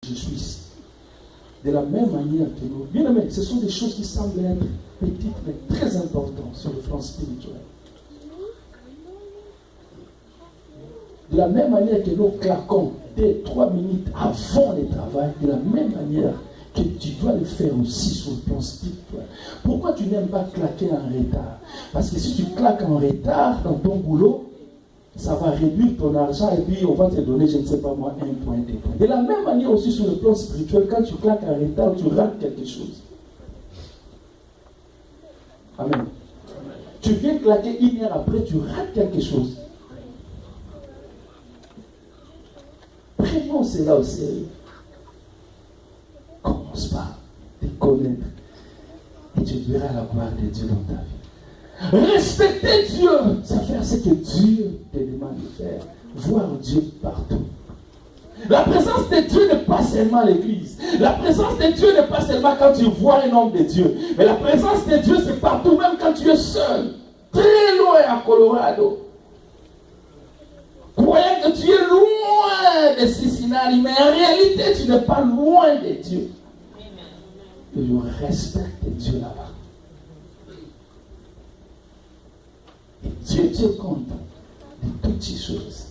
je suis ici. De la même manière que nous. Bien aimé, ce sont des choses qui semblent être petites mais très importantes sur le plan spirituel. De la même manière que nous claquons dès 3 minutes avant le travail, de la même manière que tu dois le faire aussi sur le plan spirituel. Pourquoi tu n'aimes pas claquer en retard? Parce que si tu claques en retard dans ton boulot, ça va réduire ton argent et puis on va te donner, je ne sais pas moi, 1 point, 2 points. De la même manière aussi sur le plan spirituel, quand tu claques en retard, tu rates quelque chose. Amen. Tu viens claquer 1 heure après, tu rates quelque chose. Prenons cela au sérieux. Commence par te connaître et tu verras la gloire de Dieu dans ta vie. Respecter Dieu, ça fait ce que Dieu te demande de faire. Voir Dieu partout. La présence de Dieu n'est pas seulement à l'église. La présence de Dieu n'est pas seulement quand tu vois un homme de Dieu. Mais la présence de Dieu, c'est partout, même quand tu es seul. Très loin à Colorado. Croyez que tu es loin de Cincinnati, mais en réalité, tu n'es pas loin de Dieu. Et je respecte Dieu là-bas. Et Dieu tient compte de toutes ces choses.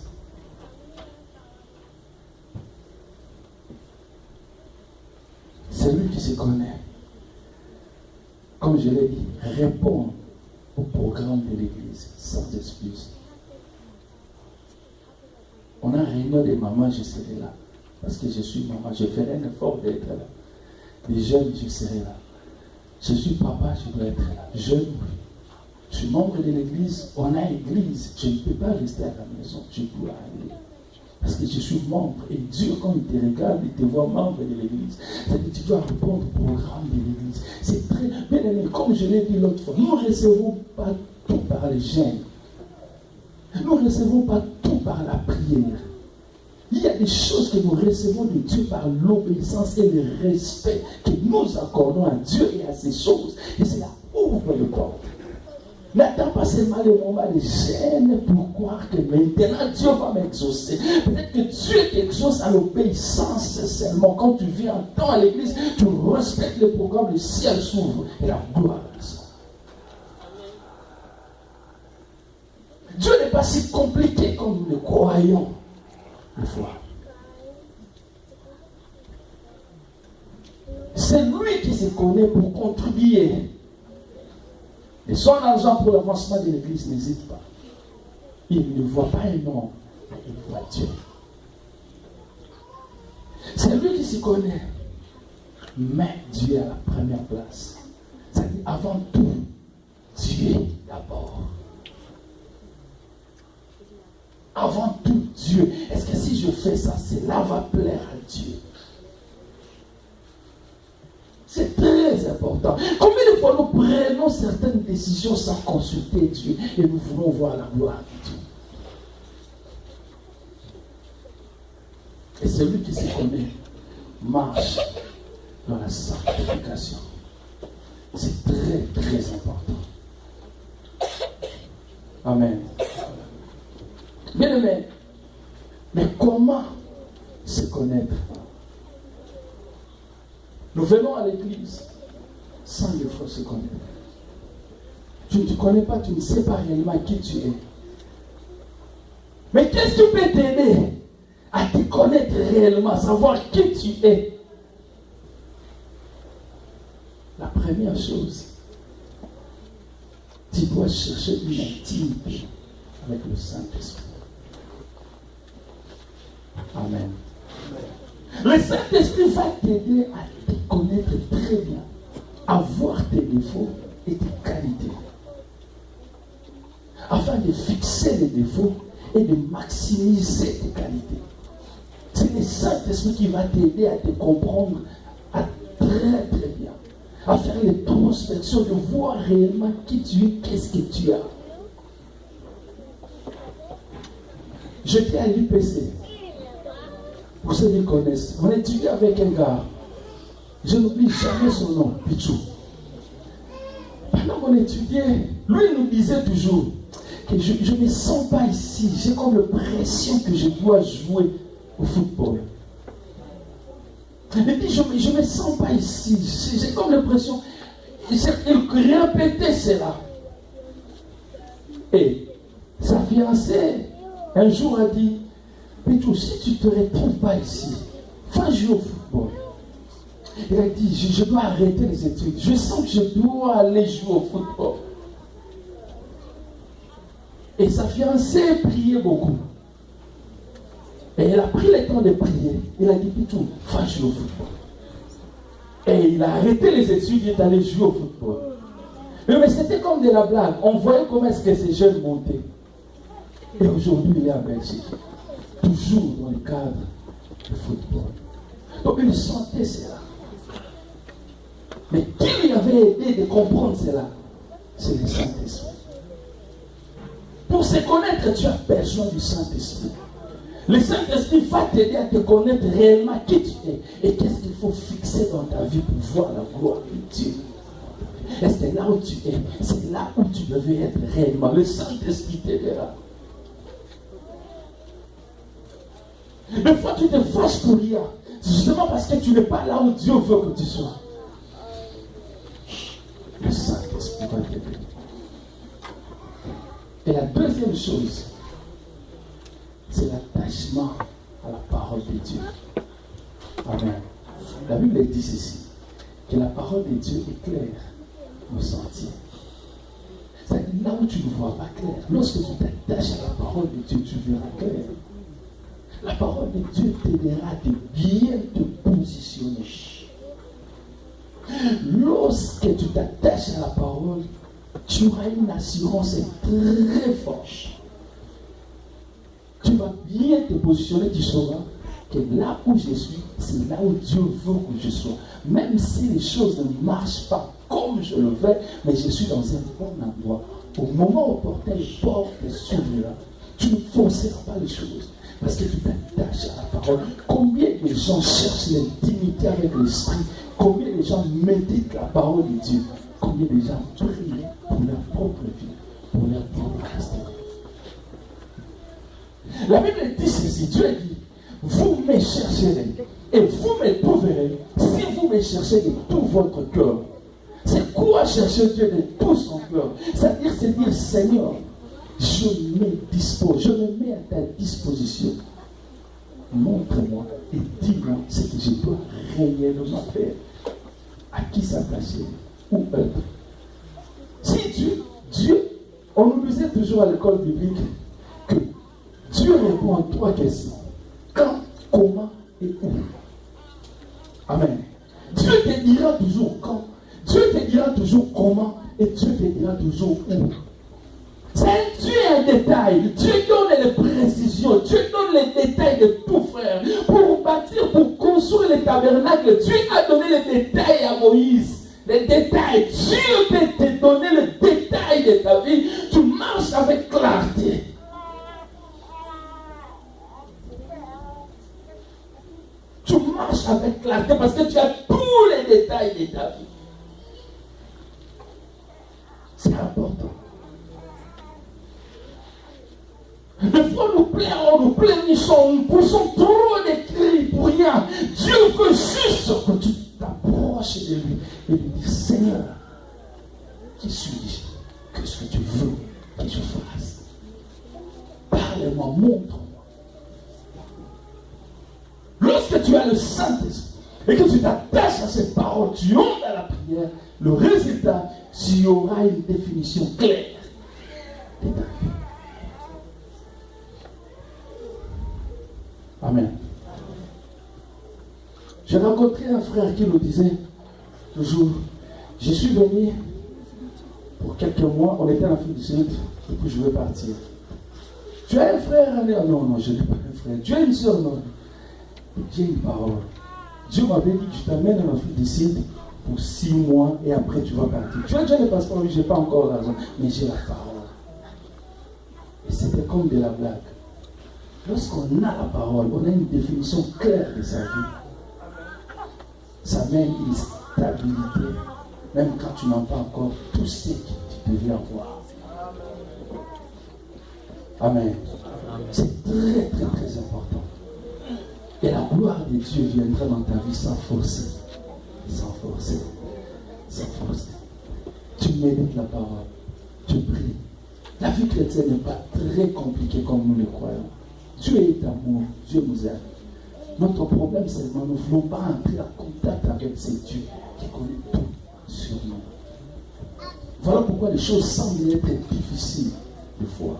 Celui qui se connaît, comme je l'ai dit, répond au programme de l'Église sans excuse. On a réunion des mamans, je serai là. Parce que je suis maman, je ferai un effort d'être là. Les jeunes, je serai là. Je suis papa, je dois être là. Jeune, oui. Je suis membre de l'église, on a église. Je ne peux pas rester à la maison, je dois aller. Parce que je suis membre. Et Dieu, quand il te regarde, il te voit membre de l'église. C'est-à-dire que tu dois répondre au programme de l'église. C'est très bien aimé. Comme je l'ai dit l'autre fois, nous ne recevons pas tout par les gènes. Nous ne recevons pas tout par la prière. Il y a des choses que nous recevons de Dieu par l'obéissance et le respect que nous accordons à Dieu et à ses choses. Et cela ouvre le porte. N'attends pas seulement le moment de gêne pour croire que maintenant Dieu va m'exaucer. Peut-être que Dieu t'exauce à l'obéissance seulement. Quand tu viens en temps à l'église, tu respectes le programme, le ciel s'ouvre et la gloire descend. Dieu n'est pas si compliqué comme nous le croyons des fois. C'est lui qui se connaît pour contribuer. Et son argent pour l'avancement de l'église n'hésite pas. Il ne voit pas un homme, mais il voit Dieu. C'est lui qui se connaît. Mais Dieu à la première place. C'est-à-dire avant tout, Dieu d'abord. Avant tout, Dieu. Est-ce que si je fais ça, cela va plaire à Dieu? C'est très important. Combien de fois nous prenons certaines décisions sans consulter Dieu et nous voulons voir la gloire de Dieu? Et celui qui se connaît marche dans la sanctification. C'est très, très important. Amen. Bien aimé, mais comment se connaître? Nous venons à l'église sans le faut se connaître. Tu ne te connais pas, tu ne sais pas réellement qui tu es. Mais qu'est-ce qui peut t'aider à te connaître réellement, à savoir qui tu es? La première chose, tu dois chercher une intimité avec le Saint-Esprit. Amen. Le Saint-Esprit va t'aider à te connaître très bien, à voir tes défauts et tes qualités, afin de fixer les défauts et de maximiser tes qualités. C'est le Saint-Esprit qui va t'aider à te comprendre très très bien, à faire l'introspection, de voir réellement qui tu es, qu'est-ce que tu as. J'étais à l'UPC. Pour ceux qui connaissent, on étudiait avec un gars. Je n'oublie jamais son nom, Pichou. Pendant qu'on étudiait, lui nous disait toujours que je ne me sens pas ici. J'ai comme l'impression que je dois jouer au football. Il dit, je ne me sens pas ici. J'ai comme l'impression. Il répétait cela. Et sa fiancée, un jour, a dit, Pétou, si tu ne te retrouves pas ici, va jouer au football. Il a dit, je dois arrêter les études. Je sens que je dois aller jouer au football. Et sa fiancée priait beaucoup. Et elle a pris le temps de prier. Il a dit, Pétou, va jouer au football. Et il a arrêté les études, il est allé jouer au football. Mais c'était comme de la blague. On voyait comment est-ce que ces jeunes montaient. Et aujourd'hui, il est en Belgique. Toujours dans le cadre du football. Donc il sentait cela. Mais qui lui avait aidé de comprendre cela? C'est le Saint-Esprit. Pour se connaître, tu as besoin du Saint-Esprit. Le Saint-Esprit va t'aider à te connaître réellement qui tu es et qu'est-ce qu'il faut fixer dans ta vie pour voir la gloire de Dieu. Est-ce que là où tu es, c'est là où tu devais être réellement? Le Saint-Esprit t'aidera. Des fois, tu te fâches pour rien. C'est justement parce que tu n'es pas là où Dieu veut que tu sois. Le Saint-Esprit va t'aider. Et la deuxième chose, c'est l'attachement à la parole de Dieu. Amen. La Bible dit ceci, que la parole de Dieu éclaire nos sentiers. C'est-à-dire là où tu ne vois pas clair, lorsque tu t'attaches à la parole de Dieu, tu verras clair. La parole de Dieu t'aidera à bien te positionner. Lorsque tu t'attaches à la parole, tu auras une assurance très forte. Tu vas bien te positionner, tu sauras que là où je suis, c'est là où Dieu veut que je sois. Même si les choses ne marchent pas comme je le veux, mais je suis dans un bon endroit. Au moment opportun, les portes s'ouvriront. Tu ne forceras pas les choses. Parce que tu t'attaches à la parole. Combien de gens cherchent l'intimité avec l'esprit? Combien de gens méditent la parole de Dieu? Combien de gens prient pour leur propre vie, pour leur propre destin? La Bible dit ceci, Dieu dit, vous me chercherez et vous me trouverez si vous me cherchez de tout votre cœur. C'est quoi chercher Dieu de tout son cœur? C'est-à-dire, Seigneur, je me mets à ta disposition. Montre-moi et dis-moi ce que je dois réellement faire. À qui s'attacher? Où être? Si Dieu, on nous disait toujours à l'école biblique que Dieu répond à 3 questions. Quand, comment et où. Amen. Dieu te dira toujours quand. Dieu te dira toujours comment. Et Dieu te dira toujours où. Dieu est un détail. Dieu donne les précisions. Dieu donne les détails de tout, frère. Pour bâtir, pour construire les tabernacles, Dieu a donné les détails à Moïse. Les détails. Dieu peut te donner le détail de ta vie. Tu marches avec clarté. Tu marches avec clarté parce que tu as tous les détails de ta vie. C'est important. Des fois, on nous plaignissons, nous poussons trop de cris pour rien. Dieu veut juste que tu t'approches de lui et lui dire, Seigneur, qui suis-je? Qu'est-ce que tu veux que je fasse? Parle-moi, montre-moi. Lorsque tu as le Saint-Esprit et que tu t'attaches à ces paroles, tu entres à la prière, le résultat, tu auras une définition claire de ta vie. Amen. J'ai rencontré un frère qui me disait toujours, je suis venu pour quelques mois, on était en Afrique du Sud, et puis je veux partir. Tu as un frère? Non, je n'ai pas un frère. Tu as une soeur? Non. J'ai une parole. Dieu m'avait dit que je t'amène en Afrique du Sud pour 6 mois et après tu vas partir. Tu as déjà le passeport? Oui, je n'ai pas encore l'argent, mais j'ai la parole. Et c'était comme de la blague. Lorsqu'on a la parole, on a une définition claire de sa vie. Ça mène une stabilité, même quand tu n'as pas encore tout ce que tu devais avoir. Amen. C'est très, très, très important. Et la gloire de Dieu viendra dans ta vie sans forcer. Sans forcer. Sans forcer. Tu mérites la parole. Tu pries. La vie chrétienne n'est pas très compliquée comme nous le croyons. Dieu est amour. Dieu nous aime. Notre problème, c'est que nous ne voulons pas entrer en contact avec ce Dieu qui connaît tout sur nous. Voilà pourquoi les choses semblent être difficiles des fois.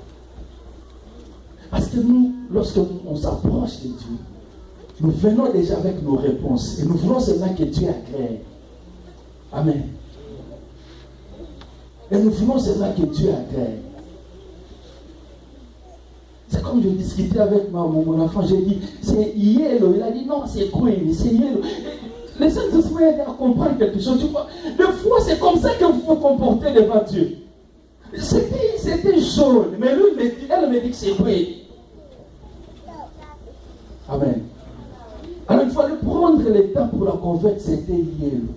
Parce que nous, lorsque on s'approche de Dieu, nous venons déjà avec nos réponses et nous voulons seulement que Dieu agrée. Amen. Et nous voulons seulement que Dieu agrée. C'est comme je discutais avec mon enfant, j'ai dit, c'est Yellow. Il a dit non, c'est Queen, c'est Yellow. Les Saint-Esprit aident à comprendre quelque chose. Tu vois, des fois, c'est comme ça que vous vous comportez devant Dieu. C'était jaune, mais lui, elle me dit que c'est Queen. Amen. Alors il fallait prendre le temps pour la convaincre, c'était Yellow.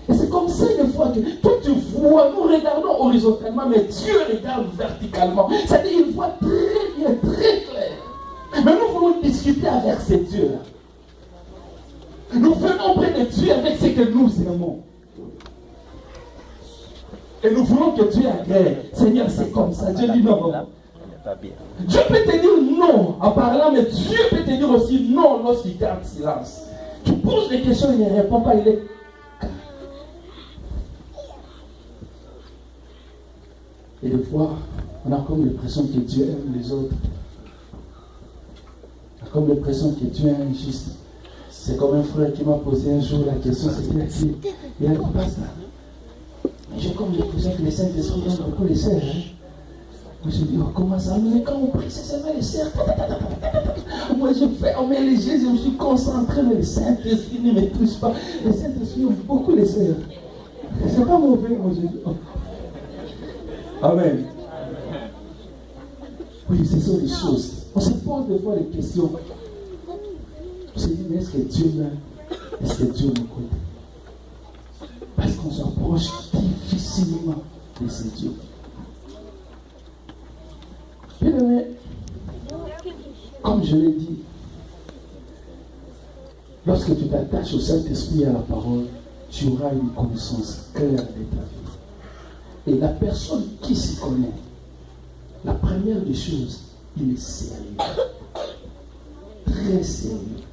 Et c'est comme ça des fois que toi tu vois, nous regardons horizontalement, mais Dieu regarde verticalement. C'est-à-dire qu'il voit très bien, très clair. Mais nous voulons discuter avec ce Dieu-là. Nous venons près de Dieu avec ce que nous aimons. Et nous voulons que Dieu agrée. Seigneur, c'est comme ça. Dieu dit non. Dieu peut te dire non en parlant, mais Dieu peut te dire aussi non lorsqu'il garde silence. Tu poses des questions, il ne répond pas, il est... Et des fois, on a comme l'impression que Dieu aime les autres. On a comme l'impression que Dieu est injuste. C'est comme un frère qui m'a posé un jour la question, c'était il a dit pas ça. Mais j'ai comme l'impression que les Saint-Esprit aiment beaucoup les sœurs. Moi je dis, oh, comment ça? Mais quand on prie, c'est seulement les sœurs. Moi je ferme les yeux, je me suis concentré, mais le Saint-Esprit ne me touche pas. Le Saint-Esprit aime beaucoup les sœurs. C'est pas mauvais, moi je dis. Oh. Amen. Oui, ce sont les choses. On se pose des fois des questions. On se dit, mais est-ce que Dieu m'aime? Est-ce que Dieu m'écoute? Parce qu'on s'approche difficilement de ce Dieu. Bien, comme je l'ai dit, lorsque tu t'attaches au Saint-Esprit et à la parole, tu auras une connaissance claire de ta vie. Et la personne qui s'y connaît, la première des choses, il est sérieux. Très sérieux.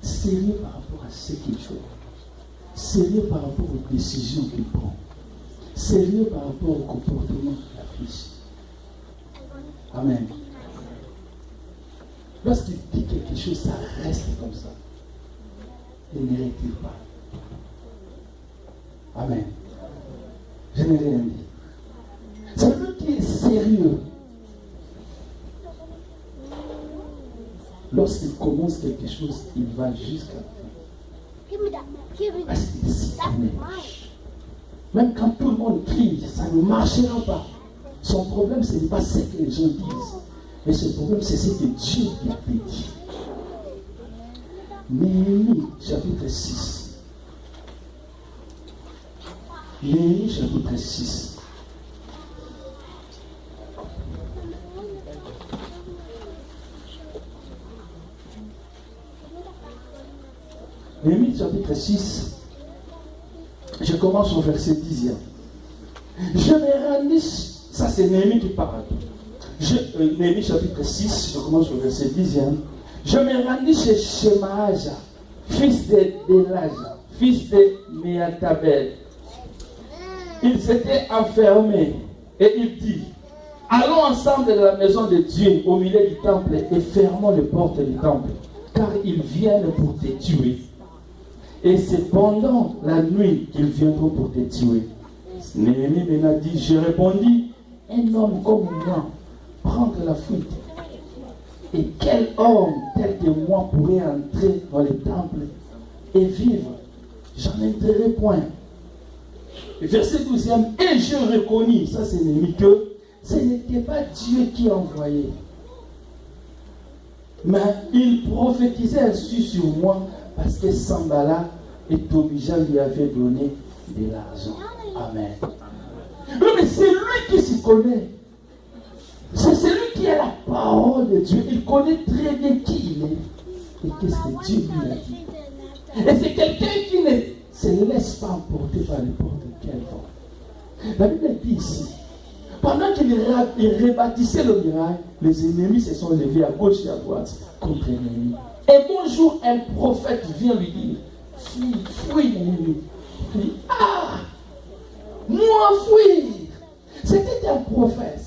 Sérieux par rapport à ce qu'il fait. Sérieux par rapport aux décisions qu'il prend. Sérieux par rapport au comportement qu'il affiche. Amen. Lorsqu'il dit quelque chose, ça reste comme ça. Il ne retire pas. Amen. Je n'ai rien dit. Ça veut dire qu'il est sérieux. Lorsqu'il commence quelque chose, il va jusqu'à la fin. Parce qu'il s'y connaît. Même quand tout le monde crie, ça ne marchera pas. Son problème, ce n'est pas ce que les gens disent. Mais son problème, c'est ce que Dieu lui avait dit. Néhémie, chapitre 6. Néhémie, chapitre 6. Néhémie, chapitre 6. Je commence au verset 10e. Je me rendis, ça c'est Néhémie qui parle. Néhémie chapitre 6, je commence au verset 10e. Je me rendis chez Shemaaja, fils de Delaja, fils de Meatabel. Il s'était enfermé et il dit, allons ensemble de la maison de Dieu au milieu du temple et fermons les portes du temple, car ils viennent pour te tuer. Et c'est pendant la nuit qu'ils viendront pour te tuer. Néhémie m'a dit, je répondis, un homme comme moi, prendre la fuite. Et quel homme tel que moi pourrait entrer dans le temple et vivre? J'en entrerai point. Et verset 12e, et je reconnus, ça c'est Néhémie, que ce n'était pas Dieu qui envoyait. Mais il prophétisait ainsi sur moi parce que Sambala et Tobija lui avaient donné de l'argent. Amen. Non, mais c'est lui qui s'y connaît. C'est celui qui a la parole de Dieu. Il connaît très bien qui il est. et qu'est-ce que Dieu lui a dit. Et c'est quelqu'un qui ne se laisse pas emporter par n'importe quel vent. La Bible dit ici, pendant qu'il rebâtissait le miracle, les ennemis se sont levés à gauche et à droite contre l'ennemi. Et bonjour, un prophète vient lui dire, fuis l'ennemi. Il dit, moi fuir. C'était un prophète.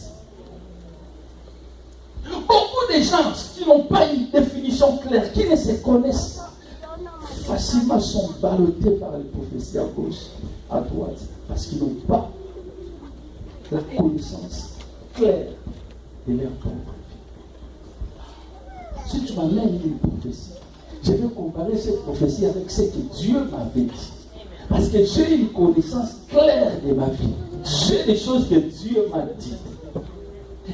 Beaucoup de gens qui n'ont pas une définition claire, qui ne se connaissent pas, facilement sont ballottés par les prophéties à gauche, à droite, parce qu'ils n'ont pas la connaissance claire de leur propre vie. Si tu m'amènes une prophétie, je vais comparer cette prophétie avec ce que Dieu m'avait dit. Parce que j'ai une connaissance claire de ma vie. J'ai des choses que Dieu m'a dites.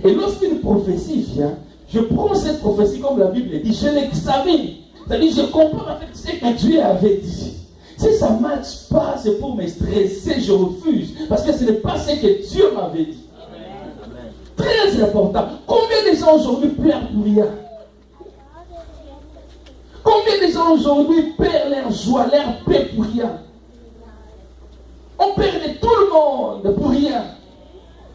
Et lorsqu'une prophétie vient, je prends cette prophétie comme la Bible dit, je l'examine. C'est-à-dire, je comprends avec ce que Dieu avait dit. Si ça ne matche pas, c'est pour me stresser, je refuse. Parce que ce n'est pas ce que Dieu m'avait dit. Amen. Très important. Combien de gens aujourd'hui pleurent pour rien? Combien de gens aujourd'hui perdent leur joie, leur paix pour rien? On perd de tout le monde pour rien.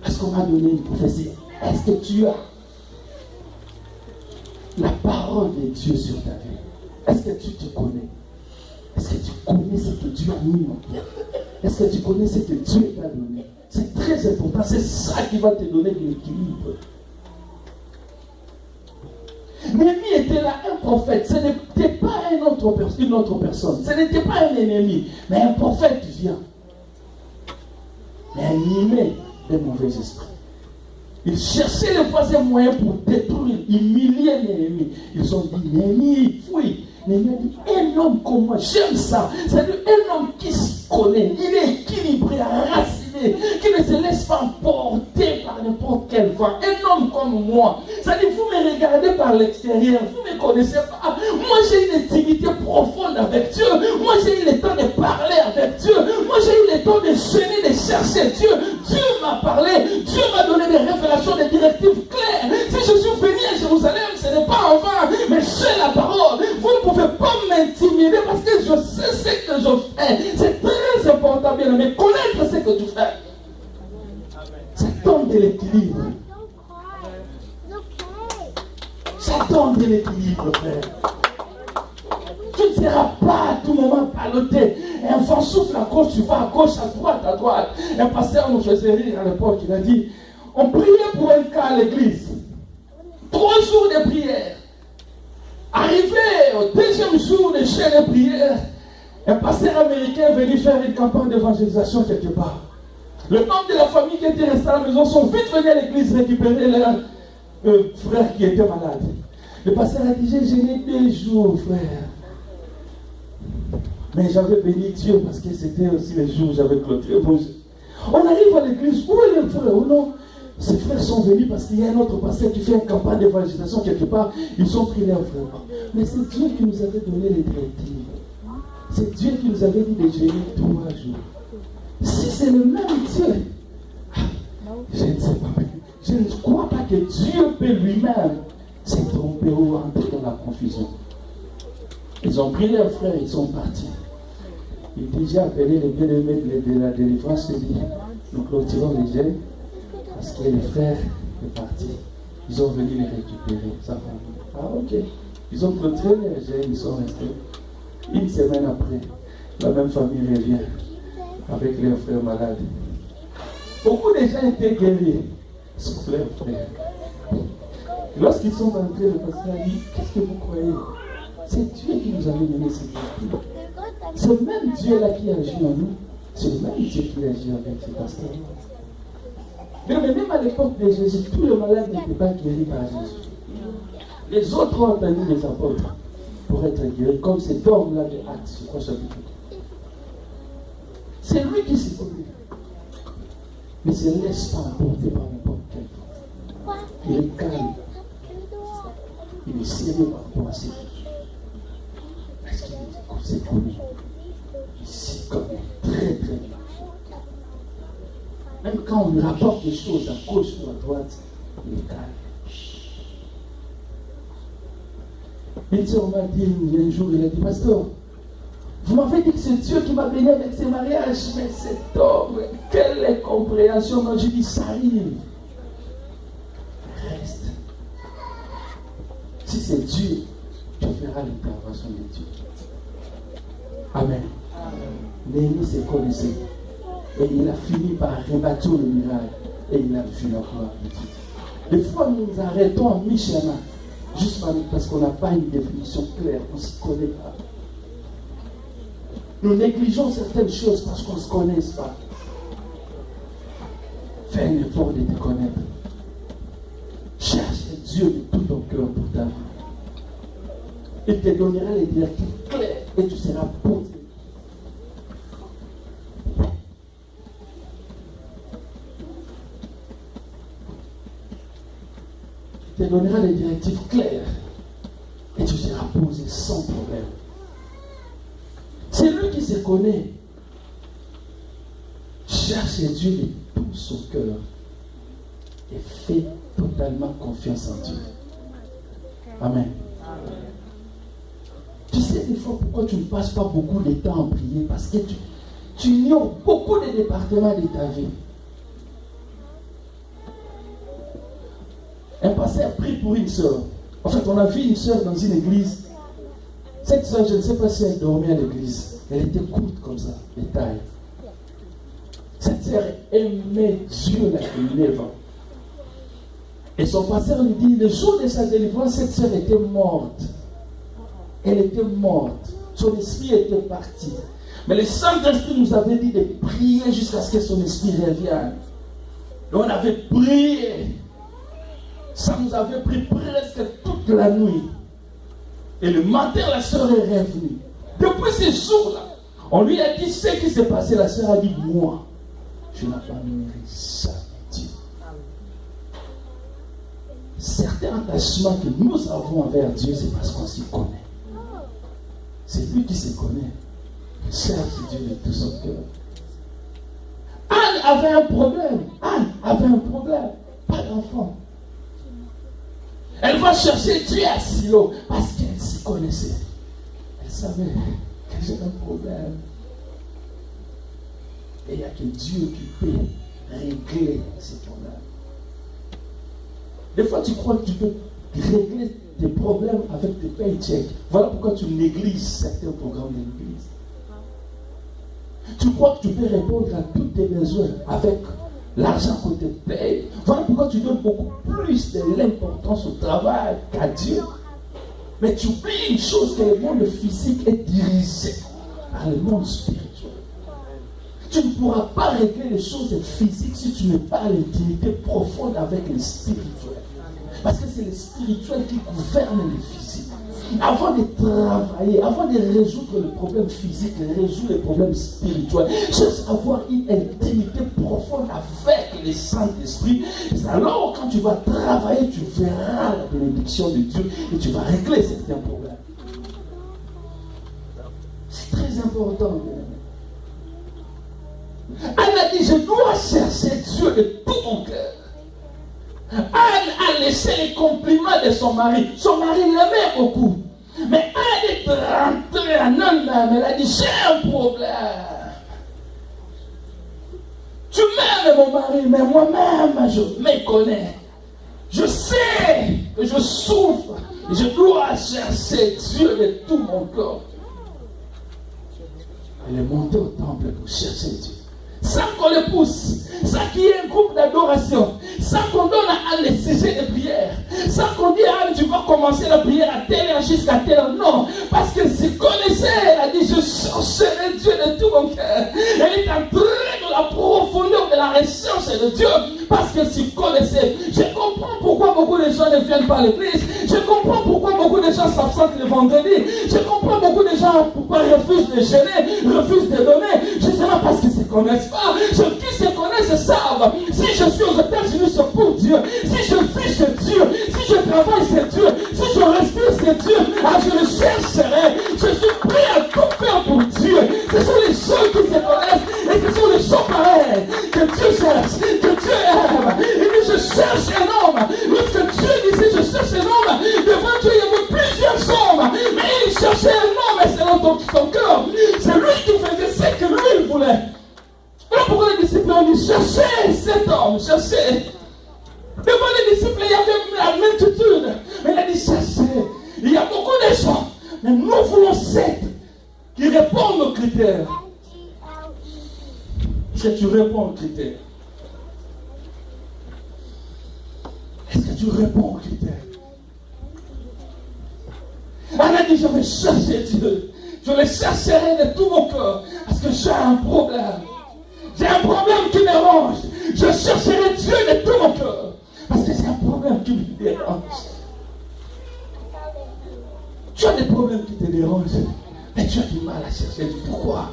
Parce qu'on m'a donné une prophétie. Est-ce que tu as la parole de Dieu sur ta vie? Est-ce que tu te connais? Est-ce que tu connais ce que Dieu a mis en toi? Est-ce que tu connais ce que Dieu t'a donné? C'est très important. C'est ça qui va te donner de l'équilibre. Néhémie était là, un prophète. Ce n'était pas une autre personne. Ce n'était pas un ennemi. Mais un prophète vient. Mais animé de mauvais esprits. Ils cherchaient les voies et moyens pour détruire, humilier Néhémie. Ils ont dit, Néhémie, fuis. Néhémie a dit, un homme comme moi, j'aime ça. C'est-à-dire un homme qui se connaît, il est équilibré, enraciné, qui ne se laisse pas emporter par n'importe quel vent. Un homme comme moi. C'est-à-dire, vous me regardez par l'extérieur, vous ne me connaissez pas. Moi, j'ai une intimité profonde avec Dieu. Moi, j'ai eu le temps de parler avec Dieu. Moi, j'ai eu le temps de jeûner, de chercher Dieu. Dieu m'a parlé. Dieu m'a donné des révélations, des directives claires. Si je suis venu à Jérusalem, ce n'est pas en vain, mais j'ai la parole. Vous ne pouvez pas m'intimider parce que je sais ce que je fais. C'est très important, bien aimé, connaître ce que tu fais. Ça donne de l'équilibre. Ça donne de l'équilibre, frère. Tu ne seras pas à tout moment ballotté. Un vent souffle à gauche, tu vas à gauche, à droite. Un pasteur nous faisait rire à l'époque, il a dit, on priait pour un cas à l'église. 3 jours de prière. Arrivé au 2e jour de chaîne de prière, un pasteur américain est venu faire une campagne d'évangélisation quelque part. Le membre de la famille qui était resté à la maison sont vite venus à l'église récupérer leur frère qui était malade. Le pasteur a dit, j'ai gêné 2 jours, frère. Mais j'avais béni Dieu parce que c'était aussi les jours où j'avais clôturé. On arrive à l'église, où est le frère? Oh non, ces frères sont venus parce qu'il y a un autre pasteur qui fait une campagne d'évangélisation quelque part. Ils ont pris leur frère. Mais c'est Dieu qui nous avait donné les directives. C'est Dieu qui nous avait dit de jeûner 3 jours. Si c'est le même Dieu, je ne sais pas. Je ne crois pas que Dieu peut lui-même se tromper ou entrer dans la confusion. Ils ont pris leurs frères, ils sont partis. Il dit, j'ai appelé les bien-aimés de la délivrance, il dit, nous clôturons les jeunes parce que les frères sont partis. Ils ont venu les récupérer, sa famille. Ah ok. Ils ont clôturé les jeunes, ils sont restés. Une semaine après, la même famille revient avec leurs frères malades. Beaucoup de gens étaient guéris, sauf leurs frères. Lorsqu'ils sont entrés, le pasteur a dit, qu'est-ce que vous croyez? C'est Dieu qui nous avait donné cette vie. Ce même Dieu-là qui agit en nous, c'est le même Dieu qui agit avec ces pasteurs. Mais même à l'époque de Jésus, tous les malades n'étaient pas guéris par Jésus. Les autres ont entendu les apôtres pour être guéris, comme cet homme-là de Actes, je crois, chapitre 3. C'est lui qui s'est connu. Mais il ne se laisse pas emporter par n'importe quel temps. Il est calme. Il est sérieux par rapport à ses vies. Parce qu'il s'est connu. Il s'est connu très très bien. Même quand on lui rapporte des choses à gauche ou à droite, il est calme. Une sœur m'a dit un jour, il a dit, pasteur, vous m'avez dit que c'est Dieu qui m'a béni avec ces mariages, mais cet homme, quelle incompréhension. Moi, je dis, ça arrive. Reste. Si c'est Dieu, tu feras l'intervention de Dieu. Amen. Néhémie se connaissait. Et il a fini par rebâtir le miracle. Et il a vu la gloire de Dieu. Des fois, nous nous arrêtons à mi-chemin. Juste parce qu'on n'a pas une définition claire. On ne s'y connaît pas. Nous négligeons certaines choses parce qu'on ne se connaît pas. Fais un effort de te connaître. Cherche Dieu de tout ton cœur pour ta vie. Il te donnera les directives claires et tu seras posé. Il te donnera les directives claires et tu seras posé sans problème. C'est lui qui se connaît. Cherche Dieu de tout son cœur et fais totalement confiance en Dieu. Amen. Tu sais des fois pourquoi tu ne passes pas beaucoup de temps à prier? Parce que tu ignores beaucoup de départements de ta vie. Un pasteur a prié pour une sœur. En fait, on a vu une sœur dans une église. Cette sœur, je ne sais pas si elle dormait à l'église. Elle était courte comme ça, de taille. Cette sœur aimait Dieu là, il 9 ans. Et son pasteur lui dit, le jour de sa délivrance, cette sœur était morte. Elle était morte. Son esprit était parti. Mais le Saint-Esprit nous avait dit de prier jusqu'à ce que son esprit revienne. Et on avait prié. Ça nous avait pris presque toute la nuit. Et le matin, la sœur est revenue. Depuis ce jour-là, on lui a dit ce qui s'est passé. La sœur a dit, moi, je n'ai pas mérité Dieu. Certains attachements que nous avons envers Dieu, c'est parce qu'on s'y connaît. C'est lui qui se connaît. Cherche Dieu de tout son cœur. Anne avait un problème. Anne avait un problème. Pas d'enfant. Elle va chercher Dieu à Silo parce qu'elle s'y connaissait. Elle savait que j'ai un problème. Et il n'y a que Dieu qui peut régler ces problèmes. Des fois, tu crois que tu peux régler tes problèmes avec tes paychecks. Voilà pourquoi tu négliges certains programmes de l'église. Tu crois que tu peux répondre à tous tes besoins avec l'argent qu'on te paye. Voilà pourquoi tu donnes beaucoup plus de l'importance au travail qu'à Dieu. Mais tu oublies une chose, que le monde physique est dirigé par le monde spirituel. Tu ne pourras pas régler les choses physiques si tu n'es pas à l'intimité profonde avec le spirituel. Parce que c'est le spirituel qui gouverne le physique. Avant de travailler, avant de résoudre le problème physique, de résoudre les problèmes spirituels, juste avoir une intimité profonde avec le Saint-Esprit. Alors, quand tu vas travailler, tu verras la bénédiction de Dieu et tu vas régler certains problèmes. C'est très important. Elle a dit, je dois chercher Dieu de tout mon cœur. Anne a laissé les compliments de son mari. Son mari l'aimait beaucoup. Mais Anne est rentrée en elle-même. Elle a dit, j'ai un problème. Tu m'aimes mon mari, mais moi-même je me connais. Je sais que je souffre. Et je dois chercher Dieu de tout mon corps. Elle est montée au temple pour chercher Dieu. Sans qu'on le pousse, sans qu'il y ait un groupe d'adoration, sans qu'on donne à Anne les sujets de prière, sans qu'on dise à Anne, tu vas commencer la prière à telle heure jusqu'à telle heure. Non, parce qu'elle se connaissait, elle a dit, je chercherai Dieu de tout mon cœur. Elle est entrée dans la profondeur de la recherche de Dieu, parce qu'elle se connaissait. Je comprends pourquoi beaucoup de gens ne viennent pas à l'église. Je comprends pourquoi beaucoup de gens s'absentent le vendredi. Je comprends beaucoup de gens pourquoi ils refusent de jeûner, refusent de donner, justement parce qu'ils se connaissent. Ceux qui se connaissent savent. Si je suis aux États-Unis, c'est pour Dieu. Si je vis, c'est Dieu. Si je travaille, c'est Dieu. Si je respire, c'est Dieu. Ah, je le chercherai. Je suis prêt à tout faire pour Dieu. Ce sont les gens qui se connaissent. Et ce sont les gens pareils que Dieu cherche, que Dieu aime. Il dit, je cherche un homme. Lorsque Dieu disait, je cherche un homme, devant Dieu, il y avait plusieurs choses. ont dit, cherchez cet homme, cherchez. Devant les disciples, il y avait la multitude. Mais il a dit, cherchez. Il y a beaucoup de gens. Mais nous voulons sept qui répondent aux critères. Est-ce que tu réponds aux critères? Est-ce que tu réponds aux critères? Elle a dit, je vais chercher Dieu. Je le chercherai de tout mon cœur. Parce que j'ai un problème. J'ai un problème qui me dérange. Je chercherai Dieu de tout mon cœur. Parce que c'est un problème qui me dérange. Tu as des problèmes qui te dérangent. Mais tu as du mal à chercher Dieu. Pourquoi?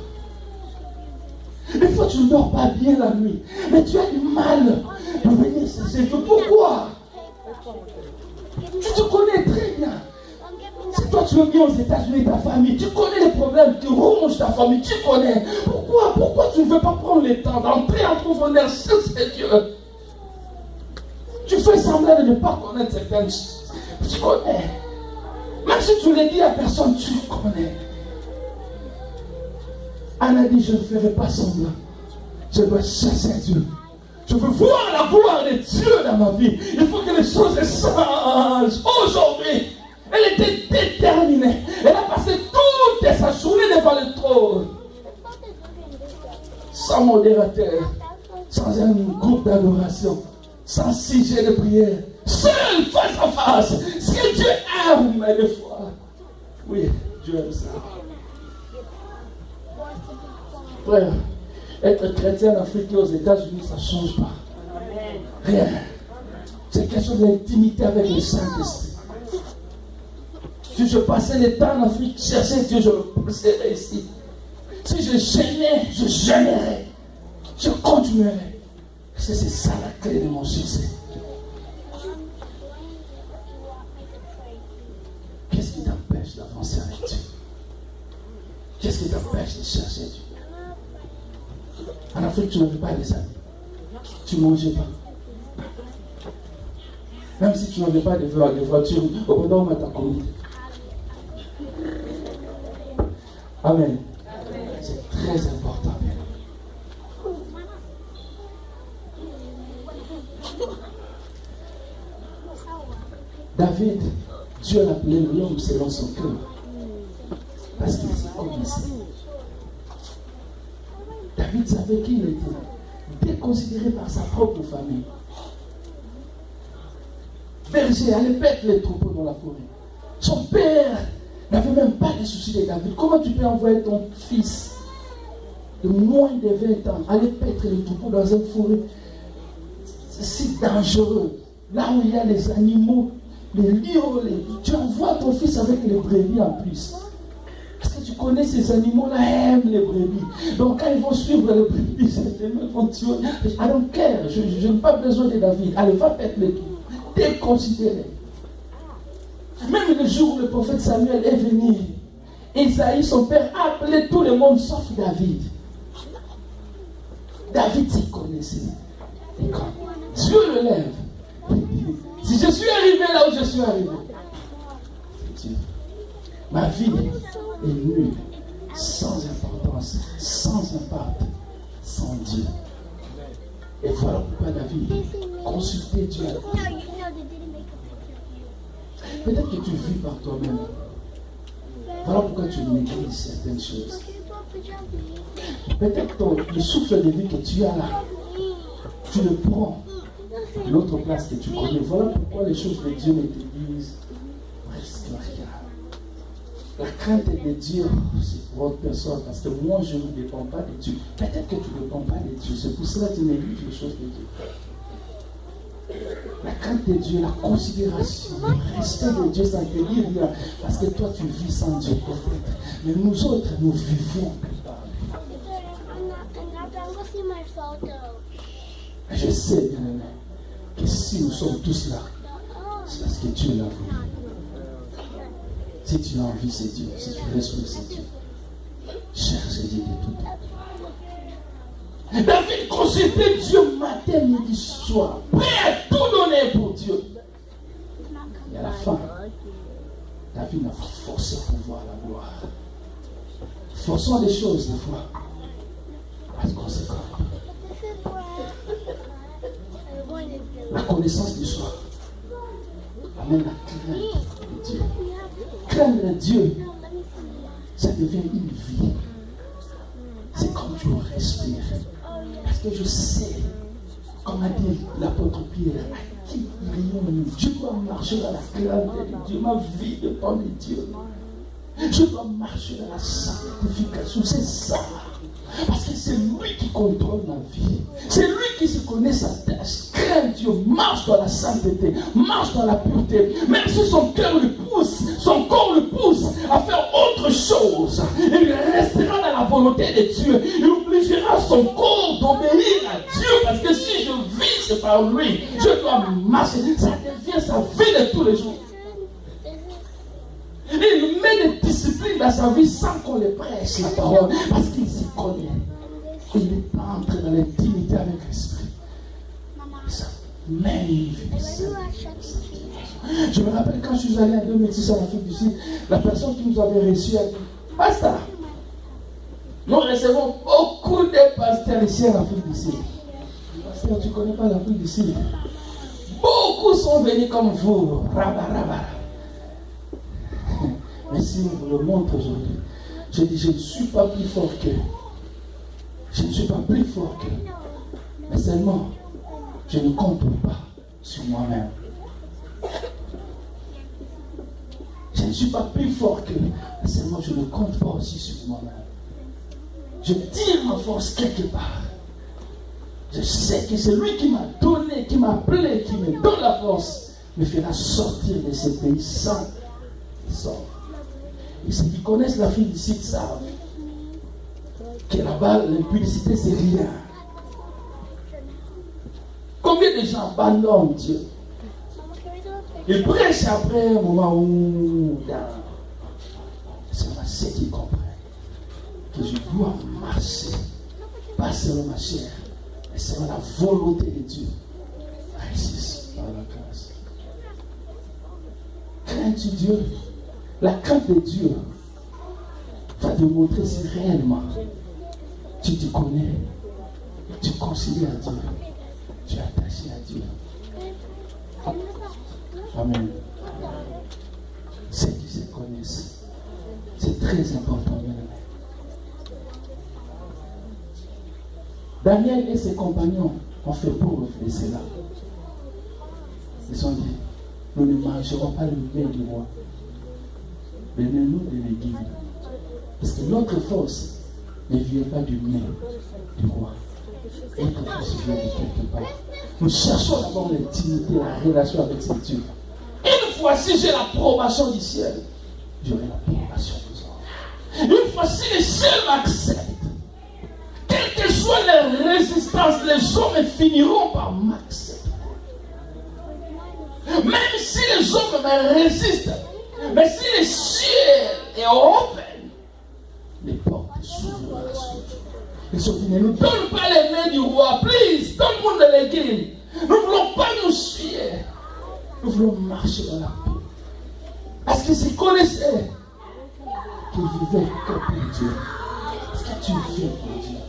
Des fois tu ne dors pas bien la nuit. Mais tu as du mal de venir chercher Dieu. Pourquoi? Tu te connais très bien. Si toi tu es bien aux États-Unis, ta famille, tu connais les problèmes qui rongent ta famille, tu connais. Pourquoi tu ne veux pas prendre le temps d'entrer en profondeur chercher Dieu? Tu fais semblant de ne pas connaître certaines choses. Tu connais. Même si tu le dis à personne, tu connais. Anna dit, je ne ferai pas semblant. Je dois chercher Dieu. Je veux voir la gloire de Dieu dans ma vie. Il faut que les choses changent. Aujourd'hui, elle était déterminée. Elle a passé toute sa journée devant le trône. Sans modérateur, sans un groupe d'adoration, sans sujet de prière, seul face à face. Ce que Dieu aime, des fois. Oui, Dieu aime ça. Frère, être chrétien en Afrique et aux États-Unis, ça ne change pas. Rien. C'est question de l'intimité avec le Saint-Esprit. Si je passais le temps en Afrique, chercher Dieu, je le passerais ici. Si je gênais, je gênerais. Je continuerai. C'est ça la clé de mon succès. Qu'est-ce qui t'empêche d'avancer avec Dieu? Qu'est-ce qui t'empêche de chercher Dieu? En Afrique, tu n'avais pas des amis. Tu ne mangeais pas. Même si tu n'avais pas de voiture, au bout d'un moment, tu as commis. Amen. C'est très important. David, Dieu l'appelait l'homme selon son cœur. Parce qu'il s'y connaissait. David savait qui il était. Déconsidéré par sa propre famille. Berger, allait perdre les troupeaux dans la forêt. Son père n'avait même pas de soucis de David. Comment tu peux envoyer ton fils de moins de 20 ans aller perdre les troupeaux dans une forêt? C'est si dangereux. Là où il y a les animaux, les lions, tu envoies ton fils avec les brebis en plus. Parce que tu connais ces animaux-là, aiment les brebis. Donc quand ils vont suivre les brebis, ils vont tuer. I don't care, je n'ai pas besoin de David. Allez, va perdre les troupeaux. Déconsidéré. Même le jour où le prophète Samuel est venu, Isaïe, son père, a appelé tout le monde sauf David. David s'y connaissait. Et quand Dieu le lève, si je suis arrivé là où je suis arrivé, c'est Dieu. Ma vie est nulle, sans importance, sans impact, sans Dieu. Et voilà pourquoi David consultait Dieu. Peut-être que tu vis par toi-même. Voilà pourquoi tu négliges certaines choses. Peut-être que le souffle de vie que tu as là, tu le prends de l'autre place que tu connais. Voilà pourquoi les choses de Dieu ne te disent presque rien. La crainte de Dieu, c'est pour votre personne, parce que moi je ne dépends pas de Dieu. Peut-être que tu ne dépends pas de Dieu, c'est pour cela que tu négliges les choses de Dieu. La crainte de Dieu, la considération, le respect de Dieu, ça ne te dit rien. Parce que toi, tu vis sans Dieu, peut-être. Mais nous autres, nous vivons par lui. Je sais, bien aimé, que si nous sommes tous là, c'est parce que Dieu l'a voulu. Si tu as envie, c'est Dieu. Si tu respectes, c'est Dieu. Cherche Dieu de tout temps. David consultait Dieu matin, midi, soir, prêt à tout donner pour Dieu. Et à la fin, David n'a pas forcé pour voir la gloire. Forçons les choses des fois. Par conséquent, La connaissance du soi amène la crainte de Dieu. Craindre Dieu, ça devient une vie. C'est comme je respire. Parce que je sais, comme a dit l'apôtre Pierre, à qui irions-nous? Je dois marcher dans la crainte de Dieu. Ma vie dépend de Dieu. Je dois marcher dans la sanctification. C'est ça. Parce que c'est lui qui contrôle ma vie. C'est lui qui se connaît sa tâche. Crains Dieu, marche dans la sainteté, marche dans la pureté. Même si son cœur le pousse, son corps le pousse à faire autre chose, il restera dans la volonté de Dieu. Il obligera son corps d'obéir à Dieu. Parce que si je vis, c'est par lui. Je dois marcher. Ça devient sa vie de tous les jours. Il met des disciplines dans sa vie sans qu'on les prêche la parole. Parce qu'il s'y connaît. Il n'est pas entré dans l'intimité avec l'esprit. Ça mène une vie. Je me rappelle quand je suis allé en 2006 en Afrique du Sud, la personne qui nous avait reçus a dit, Pasteur, nous recevons beaucoup de pasteurs ici en Afrique du Sud. Pasteur, tu ne connais pas l'Afrique du Sud. Beaucoup sont venus comme vous. Rabba. Mais si on vous le montre aujourd'hui, je dis, je ne suis pas plus fort qu'eux. Je ne suis pas plus fort qu'eux. Mais seulement, je ne compte pas sur moi-même. Je ne suis pas plus fort qu'eux. Mais seulement, je ne compte pas aussi sur moi-même. Je tire ma force quelque part. Je sais que c'est lui qui m'a donné, qui m'a appelé, qui me donne la force, me fera sortir de ce pays sans. Et ceux qui connaissent l'Afrique du Sud savent que là-bas, l'impudicité, c'est rien. Combien de gens abandonnent Dieu? Ils prêchent après un moment où, c'est ceux qui comprennent que je dois marcher, pas selon ma chair, mais selon la volonté de Dieu. Réussisse par la grâce. Crains-tu Dieu? La crainte de Dieu va te montrer si réellement tu te connais, tu considères Dieu, tu es attaché à Dieu. Amen. Ceux qui se connaissent, c'est très important. Daniel et ses compagnons ont fait pour refléter cela. Ils ont dit, nous ne mangerons pas le mets du roi. Donnez-nous de l'église. Parce que notre force ne vient pas du mien, du roi. Notre force vient de quelque part. Nous cherchons d'abord l'intimité, la relation avec ce Dieu. Une fois si j'ai l'approbation du ciel, j'aurai l'approbation des hommes. Une fois si le ciel m'accepte, quelles que soient les résistances, les hommes finiront par m'accepter. Même si les hommes me résistent, mais si le ciel est open, les portes s'ouvrent à la suite. Ils ont dit, ne nous donne pas les mains du roi, please, donne-nous de l'église. Nous ne voulons pas nous suivre. Nous voulons marcher dans la paix. Parce qu'ils se connaissaient qu'ils vivaient que pour Dieu. Est-ce que tu vis pour Dieu?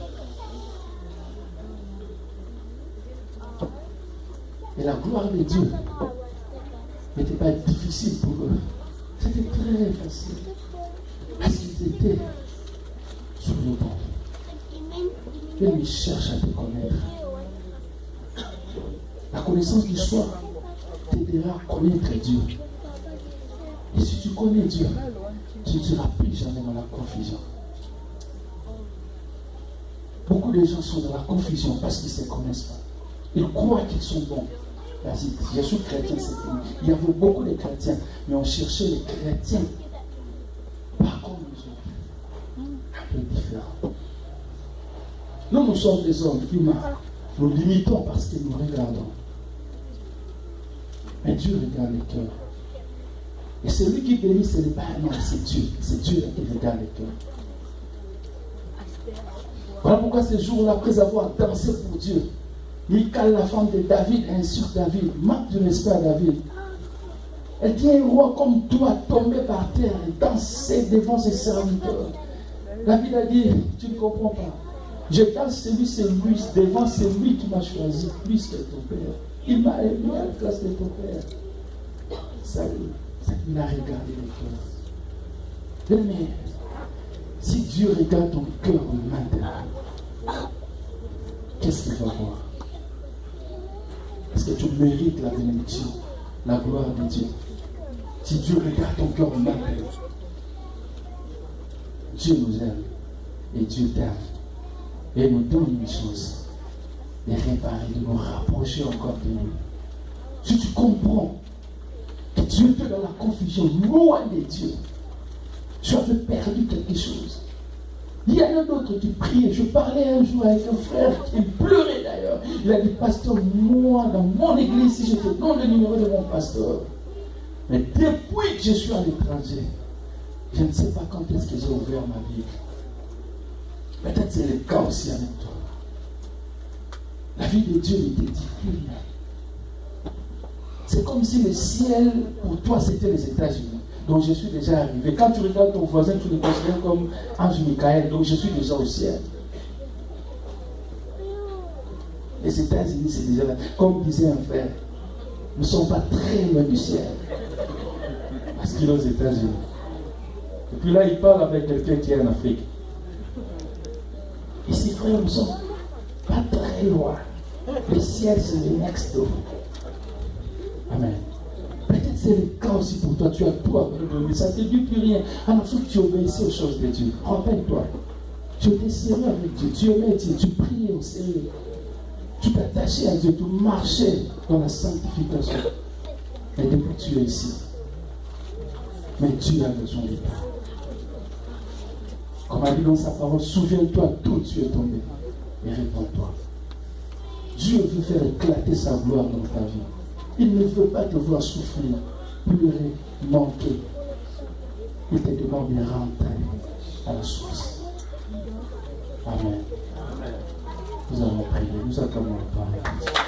Et la gloire de Dieu n'était pas difficile pour eux. C'était très facile. Parce qu'ils étaient sur le banc. Et ils cherchent à te connaître. La connaissance du soi t'aidera à connaître Dieu. Et si tu connais Dieu, tu ne seras plus jamais dans la confusion. Beaucoup de gens sont dans la confusion parce qu'ils ne se connaissent pas. Ils croient qu'ils sont bons. Je suis chrétien, c'est fini. Il y avait beaucoup de chrétiens, mais on cherchait les chrétiens pas comme les autres, un peu différents. Nous sommes des hommes humains. Nous limitons parce que nous regardons. Mais Dieu regarde les cœurs. Et celui qui bénit, ce n'est pas un homme, c'est Dieu. C'est Dieu qui regarde les cœurs. Voilà pourquoi ces jours-là, après avoir dansé pour Dieu, Michal, la femme de David, insulte David, manque de respect à David. Elle dit, un roi comme toi tombé par terre et danser devant ses serviteurs. David a dit, tu ne comprends pas. Je danse devant celui qui m'a choisi plus que ton père. Il m'a aimé à la place de ton père. Ça, il a regardé le cœur. Mais si Dieu regarde ton cœur maintenant, qu'est-ce qu'il va voir? Est-ce que tu mérites la bénédiction, la gloire de Dieu? Si Dieu regarde ton cœur maintenant, Dieu nous aime et Dieu t'aime et nous donne une chose, de réparer, de nous rapprocher encore de lui. Si tu comprends que tu étais dans la confusion, loin de Dieu, tu avais perdu quelque chose. Il y en a d'autres qui priaient. Je parlais un jour avec un frère qui pleurait d'ailleurs. Il a dit, pasteur, moi, dans mon église, si je te donne le numéro de mon pasteur, mais depuis que je suis à l'étranger, je ne sais pas quand est-ce que j'ai ouvert ma Bible. Peut-être c'est le cas aussi avec toi. La vie de Dieu ne te dit plus rien. C'est comme si le ciel, pour toi, c'était les États-Unis. Donc je suis déjà arrivé. Quand tu regardes ton voisin, tu le considères comme Ange Michael. Donc je suis déjà au ciel. Les États-Unis, c'est déjà là. Comme disait un frère, nous ne sommes pas très loin du ciel. Parce qu'il est aux États-Unis. Et puis là, il parle avec quelqu'un qui est en Afrique. Ici, frère, nous ne sommes pas très loin. Le ciel, c'est le next door. Amen. Peut-être c'est le cas aussi pour toi. Tu as tout abandonné. Ça ne te dit plus rien. Alors, il faut que tu obéissais aux choses de Dieu. Rappelle-toi. Tu étais sérieux avec Dieu. Tu aimais Dieu. Tu priais au sérieux. Tu t'attachais à Dieu. Tu marchais dans la sanctification. Et depuis que tu es ici, mais Dieu a besoin de toi. Comme a dit dans sa parole, souviens-toi d'où tu es tombé et réponds-toi. Dieu veut faire éclater sa gloire dans ta vie. Il ne veut pas te voir souffrir, pleurer, manquer. Il te demande de rentrer à la source. Amen. Nous allons prier, nous acclamons la parole.